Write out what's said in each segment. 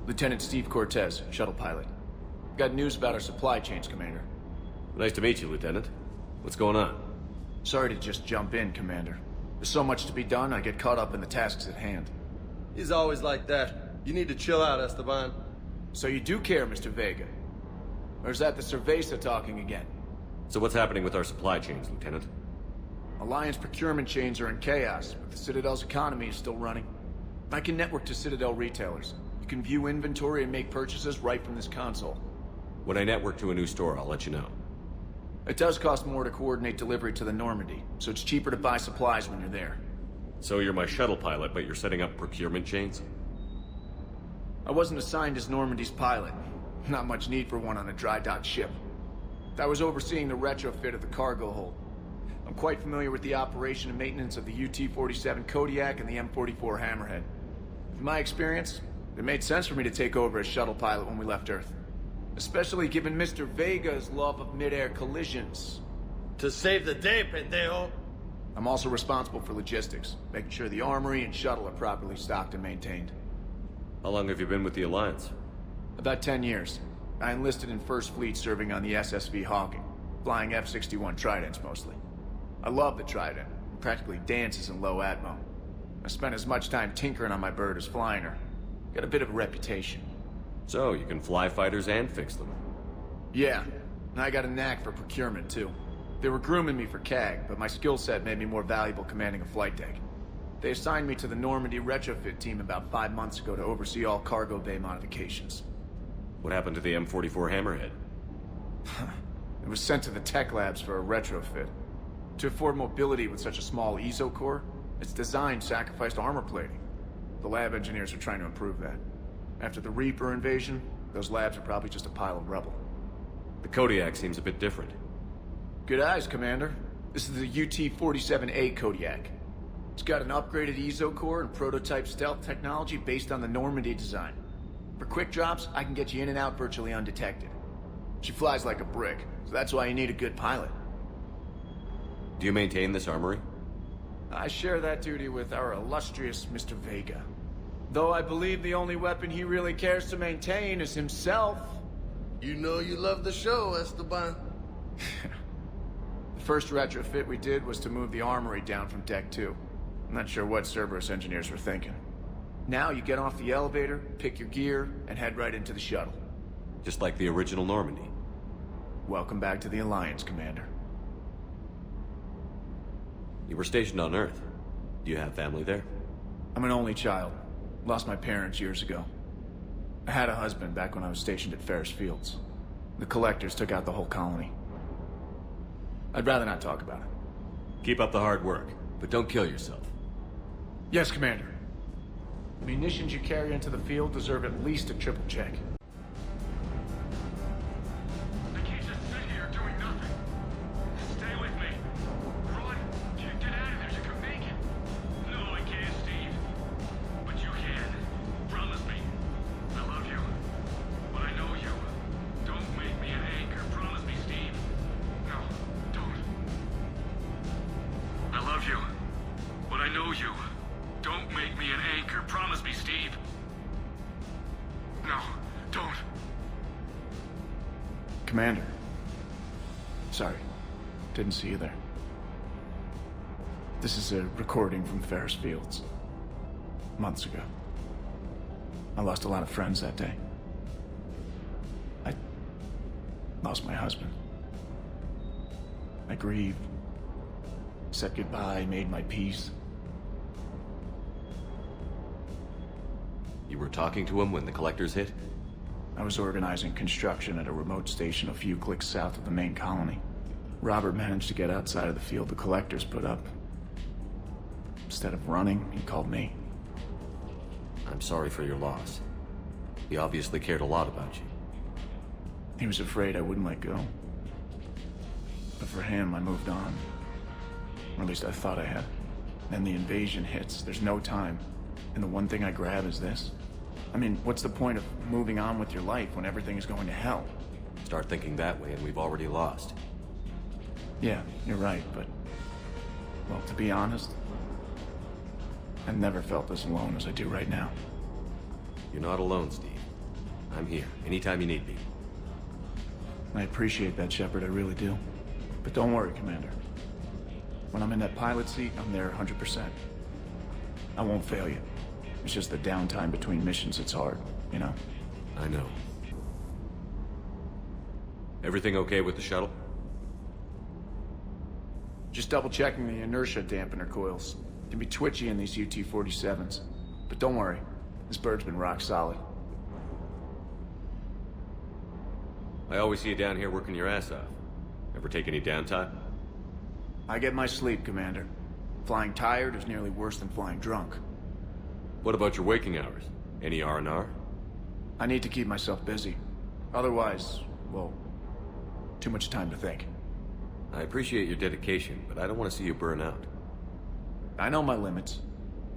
Lieutenant Steve Cortez, shuttle pilot. Got news about our supply chains, Commander. Nice to meet you, Lieutenant. What's going on? Sorry to just jump in, Commander. There's so much to be done, I get caught up in the tasks at hand. He's always like that. You need to chill out, Esteban. So you do care, Mr. Vega? Or is that the Cerveza talking again? So what's happening with our supply chains, Lieutenant? Alliance procurement chains are in chaos, but the Citadel's economy is still running. I can network to Citadel retailers. You can view inventory and make purchases right from this console. When I network to a new store, I'll let you know. It does cost more to coordinate delivery to the Normandy, so it's cheaper to buy supplies when you're there. So you're my shuttle pilot, but you're setting up procurement chains? I wasn't assigned as Normandy's pilot. Not much need for one on a dry dock ship. I was overseeing the retrofit of the cargo hold. I'm quite familiar with the operation and maintenance of the UT-47 Kodiak and the M44 Hammerhead. In my experience, it made sense for me to take over as shuttle pilot when we left Earth. Especially given Mr. Vega's love of mid-air collisions. To save the day, pendejo. I'm also responsible for logistics, making sure the armory and shuttle are properly stocked and maintained. How long have you been with the Alliance? About 10 years. I enlisted in First Fleet serving on the SSV Hawking, flying F-61 Tridents mostly. I love the Trident. It practically dances in low atmo. I spent as much time tinkering on my bird as flying her. Got a bit of a reputation. So, you can fly fighters and fix them. Yeah, and I got a knack for procurement too. They were grooming me for CAG, but my skill set made me more valuable commanding a flight deck. They assigned me to the Normandy retrofit team about 5 months ago to oversee all cargo bay modifications. What happened to the M44 Hammerhead? It was sent to the tech labs for a retrofit. To afford mobility with such a small ESO core, its design sacrificed armor plating. The lab engineers are trying to improve that. After the Reaper invasion, those labs are probably just a pile of rubble. The Kodiak seems a bit different. Good eyes, Commander. This is the UT-47A Kodiak. It's got an upgraded ESO core and prototype stealth technology based on the Normandy design. For quick drops, I can get you in and out virtually undetected. She flies like a brick, so that's why you need a good pilot. Do you maintain this armory? I share that duty with our illustrious Mr. Vega. Though I believe the only weapon he really cares to maintain is himself. You know you love the show, Esteban. The first retrofit we did was to move the armory down from Deck 2. I'm not sure what Cerberus engineers were thinking. Now you get off the elevator, pick your gear, and head right into the shuttle. Just like the original Normandy. Welcome back to the Alliance, Commander. You were stationed on Earth. Do you have family there? I'm an only child. Lost my parents years ago. I had a husband back when I was stationed at Ferris Fields. The Collectors took out the whole colony. I'd rather not talk about it. Keep up the hard work, but don't kill yourself. Yes, Commander. Munitions you carry into the field deserve at least a triple check. I can't just sit here doing nothing. Stay with me. Run! Get out of there. You can make it. No, I can't, Steve. But you can. Promise me. I love you. But I know you. Don't make me an anchor. Promise me, Steve. No, don't. I love you. But I know you. Don't make me an anchor. Promise me, Steve. No, don't. Commander. Sorry. Didn't see you there. This is a recording from Ferris Fields. Months ago. I lost a lot of friends that day. I lost my husband. I grieved. Said goodbye, made my peace. You were talking to him when the Collectors hit? I was organizing construction at a remote station a few clicks south of the main colony. Robert managed to get outside of the field the Collectors put up. Instead of running, he called me. I'm sorry for your loss. He obviously cared a lot about you. He was afraid I wouldn't let go. But for him, I moved on. Or at least I thought I had. Then the invasion hits, there's no time. And the one thing I grab is this. I mean, what's the point of moving on with your life when everything is going to hell? Start thinking that way and we've already lost. Yeah, you're right, but... well, to be honest, I've never felt as alone as I do right now. You're not alone, Steve. I'm here, anytime you need me. I appreciate that, Shepard, I really do. But don't worry, Commander. When I'm in that pilot seat, I'm there 100%. I won't fail you. It's just the downtime between missions that's hard, you know? I know. Everything okay with the shuttle? Just double-checking the inertia dampener coils. Can be twitchy in these UT-47s. But don't worry, this bird's been rock solid. I always see you down here working your ass off. Ever take any downtime? I get my sleep, Commander. Flying tired is nearly worse than flying drunk. What about your waking hours? Any R&R? I need to keep myself busy. Otherwise, well, too much time to think. I appreciate your dedication, but I don't want to see you burn out. I know my limits.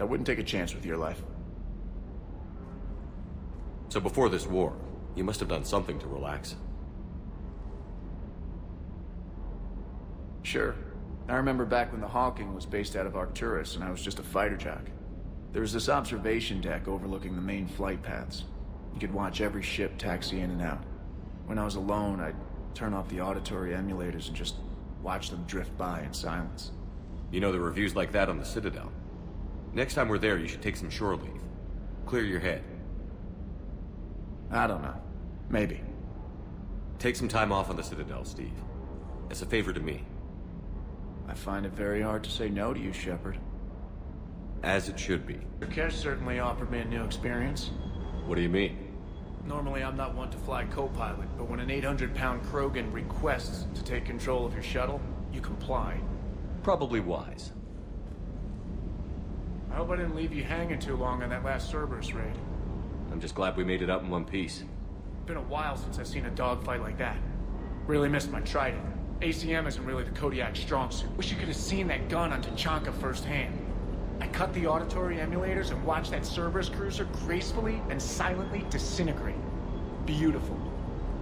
I wouldn't take a chance with your life. So before this war, you must have done something to relax. Sure. I remember back when the Hawking was based out of Arcturus and I was just a fighter jock. There was this observation deck overlooking the main flight paths. You could watch every ship taxi in and out. When I was alone, I'd turn off the auditory emulators and just watch them drift by in silence. You know, the reviews like that on the Citadel. Next time we're there, you should take some shore leave. Clear your head. I don't know. Maybe. Take some time off on the Citadel, Steve. As a favor to me. I find it very hard to say no to you, Shepard. As it should be. Rakesh certainly offered me a new experience. What do you mean? Normally, I'm not one to fly co-pilot, but when an 800-pound Krogan requests to take control of your shuttle, you comply. Probably wise. I hope I didn't leave you hanging too long on that last Cerberus raid. I'm just glad we made it out in one piece. Been a while since I've seen a dogfight like that. Really missed my Trident. ACM isn't really the Kodiak strong suit. Wish you could have seen that gun on Tachanka firsthand. I cut the auditory emulators and watched that Cerberus cruiser gracefully and silently disintegrate. Beautiful.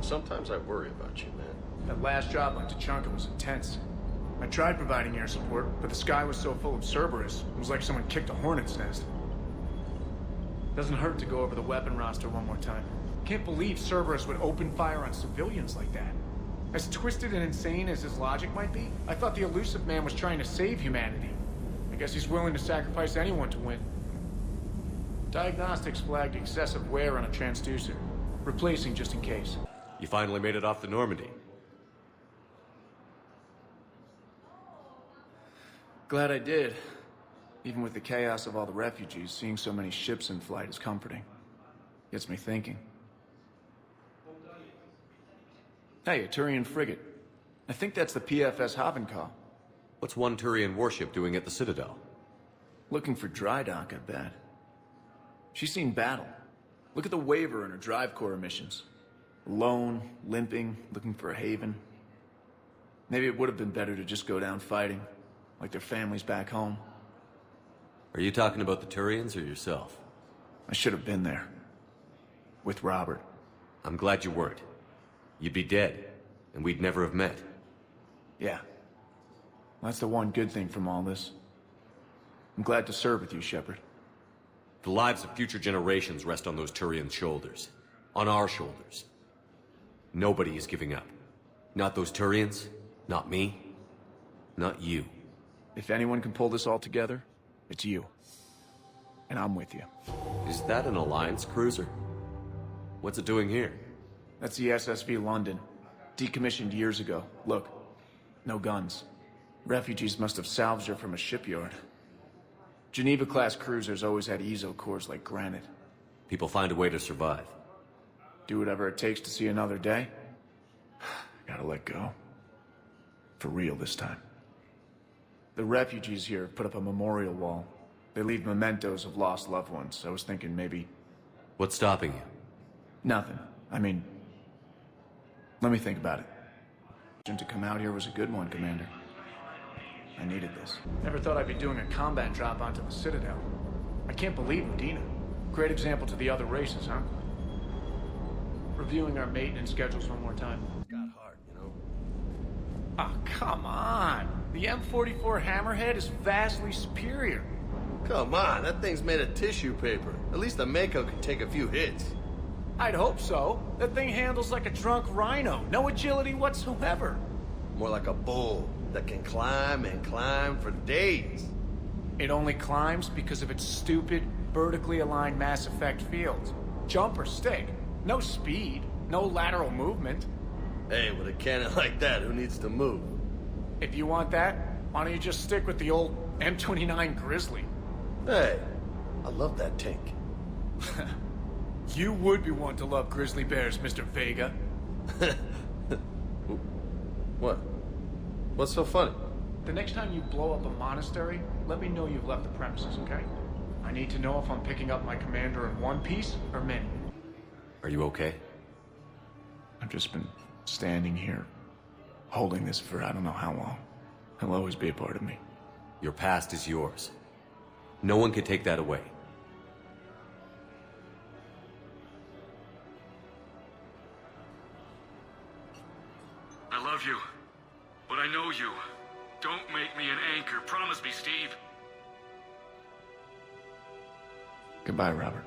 Sometimes I worry about you, man. That last job on Tachanka was intense. I tried providing air support, but the sky was so full of Cerberus, it was like someone kicked a hornet's nest. Doesn't hurt to go over the weapon roster one more time. Can't believe Cerberus would open fire on civilians like that. As twisted and insane as his logic might be, I thought the elusive man was trying to save humanity. I guess he's willing to sacrifice anyone to win. Diagnostics flagged excessive wear on a transducer. Replacing just in case. You finally made it off the Normandy. Glad I did. Even with the chaos of all the refugees, seeing so many ships in flight is comforting. Gets me thinking. Hey, a Turian frigate. I think that's the PFS Havenkaw. What's one Turian warship doing at the Citadel? Looking for dry dock, I bet. She's seen battle. Look at the waiver in her drive core missions. Alone, limping, looking for a haven. Maybe it would have been better to just go down fighting, like their families back home. Are you talking about the Turians or yourself? I should have been there. With Robert. I'm glad you weren't. You'd be dead, and we'd never have met. Yeah. That's the one good thing from all this. I'm glad to serve with you, Shepard. The lives of future generations rest on those Turians' shoulders. On our shoulders. Nobody is giving up. Not those Turians, not me, not you. If anyone can pull this all together, it's you. And I'm with you. Is that an Alliance cruiser? What's it doing here? That's the SSV London. Decommissioned years ago. Look, no guns. Refugees must have salvaged her from a shipyard. Geneva-class cruisers always had ESO cores like granite. People find a way to survive. Do whatever it takes to see another day. Gotta let go. For real this time. The refugees here have put up a memorial wall. They leave mementos of lost loved ones. I was thinking maybe... What's stopping you? Nothing. I mean... Let me think about it. To come out here was a good one, Commander. I needed this. Never thought I'd be doing a combat drop onto the Citadel. I can't believe Udina. Great example to the other races, huh? Reviewing our maintenance schedules one more time. Got hard, you know? Oh, come on! The M44 Hammerhead is vastly superior. Come on, that thing's made of tissue paper. At least the Mako can take a few hits. I'd hope so. That thing handles like a drunk rhino. No agility whatsoever. More like a bull that can climb and climb for days. It only climbs because of its stupid, vertically aligned Mass Effect fields. Jump or stick. No speed. No lateral movement. Hey, with a cannon like that, who needs to move? If you want that, why don't you just stick with the old M29 Grizzly? Hey, I love that tank. You would be one to love grizzly bears, Mr. Vega. What? What's so funny? The next time you blow up a monastery, let me know you've left the premises, okay? I need to know if I'm picking up my commander in one piece or many. Are you okay? I've just been standing here, holding this for I don't know how long. It'll always be a part of me. Your past is yours. No one can take that away. I love you, but I know you. Don't make me an anchor. Promise me, Steve. Goodbye, Robert.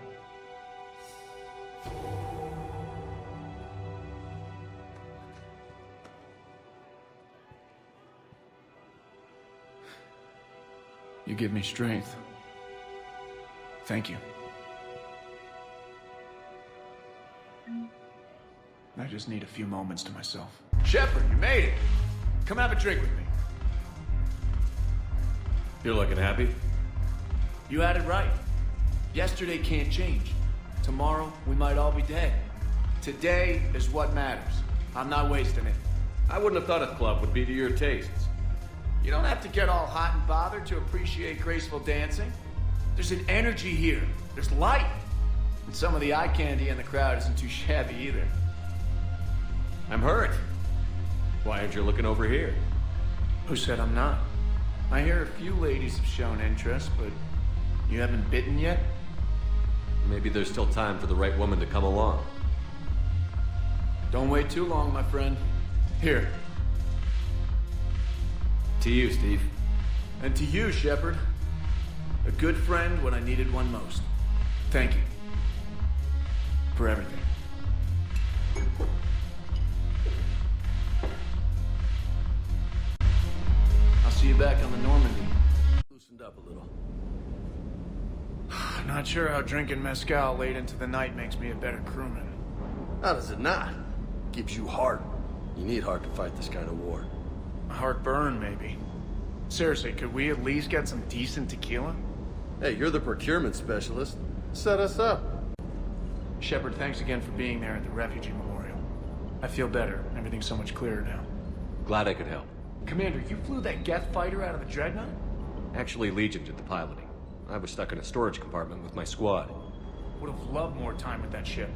You give me strength. Thank you. I just need a few moments to myself. Shepard, you made it! Come have a drink with me. You're looking happy? You had it right. Yesterday can't change. Tomorrow, we might all be dead. Today is what matters. I'm not wasting it. I wouldn't have thought a club would be to your tastes. You don't have to get all hot and bothered to appreciate graceful dancing. There's an energy here. There's light. And some of the eye candy in the crowd isn't too shabby either. I'm hurt. Why aren't you looking over here? Who said I'm not? I hear a few ladies have shown interest, but you haven't bitten yet? Maybe there's still time for the right woman to come along. Don't wait too long, my friend. Here. To you, Steve. And to you, Shepard. A good friend when I needed one most. Thank you. For everything. I'll see you back on the Normandy. Loosened up a little. Not sure how drinking mezcal late into the night makes me a better crewman. How does it not? Gives you heart. You need heart to fight this kind of war. A heartburn, maybe. Seriously, could we at least get some decent tequila? Hey, you're the procurement specialist. Set us up. Shepard, thanks again for being there at the refugee memorial. I feel better. Everything's so much clearer now. Glad I could help. Commander, you flew that Geth fighter out of the Dreadnought? Actually, Legion did the piloting. I was stuck in a storage compartment with my squad. Would have loved more time with that ship.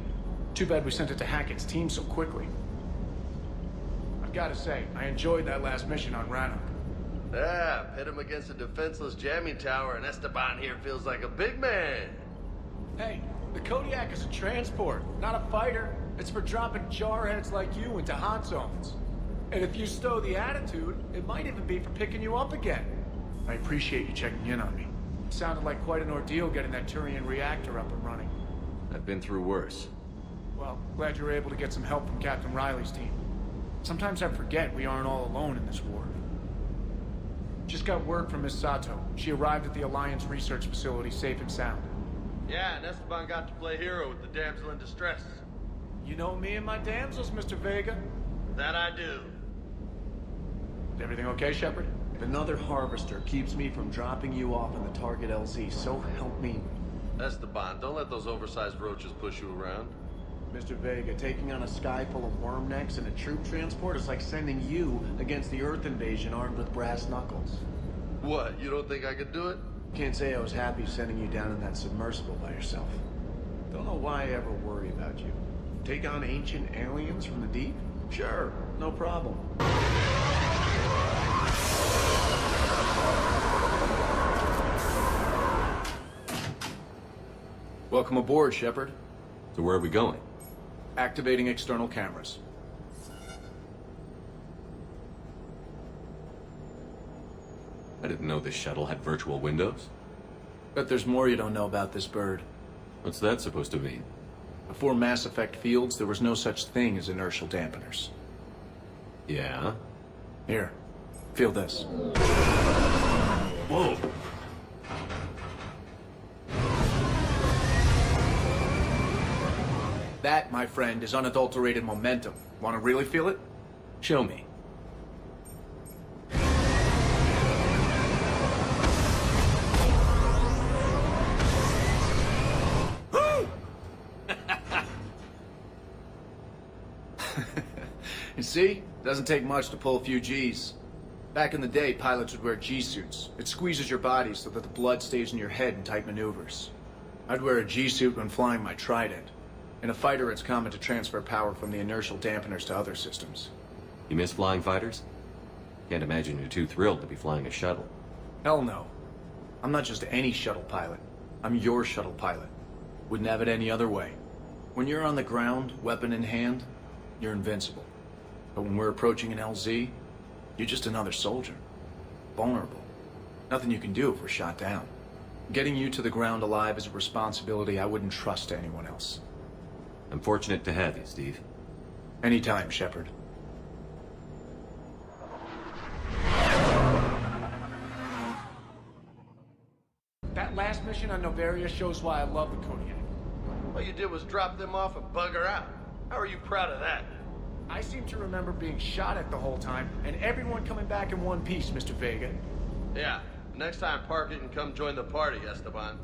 Too bad we sent it to Hackett's team so quickly. I've got to say, I enjoyed that last mission on Rannoch. Yeah, pit him against a defenseless jamming tower, and Esteban here feels like a big man. Hey, the Kodiak is a transport, not a fighter. It's for dropping jarheads like you into hot zones. And if you stow the attitude, it might even be for picking you up again. I appreciate you checking in on me. It sounded like quite an ordeal getting that Turian reactor up and running. I've been through worse. Well, glad you were able to get some help from Captain Riley's team. Sometimes I forget we aren't all alone in this war. Just got word from Miss Sato. She arrived at the Alliance research facility safe and sound. Yeah, and Esteban got to play hero with the damsel in distress. You know me and my damsels, Mr. Vega. That I do. Is everything okay, Shepard? Another harvester keeps me from dropping you off on the target LZ, so help me. Esteban, don't let those oversized roaches push you around. Mr. Vega, taking on a sky full of worm necks and a troop transport is like sending you against the Earth invasion armed with brass knuckles. What, you don't think I could do it? Can't say I was happy sending you down in that submersible by yourself. Don't know why I ever worry about you. Take on ancient aliens from the deep? Sure, no problem. Welcome aboard, Shepard. So where are we going? Activating external cameras. I didn't know this shuttle had virtual windows. Bet there's more you don't know about this bird. What's that supposed to mean? Before Mass Effect fields, there was no such thing as inertial dampeners. Yeah? Here, feel this. Whoa! That, my friend, is unadulterated momentum. Want to really feel it? Show me. You see? Doesn't take much to pull a few Gs. Back in the day, pilots would wear G-suits. It squeezes your body so that the blood stays in your head in tight maneuvers. I'd wear a G-suit when flying my Trident. In a fighter, it's common to transfer power from the inertial dampeners to other systems. You miss flying fighters? Can't imagine you're too thrilled to be flying a shuttle. Hell no. I'm not just any shuttle pilot. I'm your shuttle pilot. Wouldn't have it any other way. When you're on the ground, weapon in hand, you're invincible. But when we're approaching an LZ, you're just another soldier. Vulnerable. Nothing you can do if we're shot down. Getting you to the ground alive is a responsibility I wouldn't trust to anyone else. I'm fortunate to have you, Steve. Anytime, Shepard. That last mission on Novaria shows why I love the Kodiak. All you did was drop them off and bugger out. How are you proud of that? I seem to remember being shot at the whole time, and everyone coming back in one piece, Mr. Vega. Yeah, next time park it and come join the party, Esteban.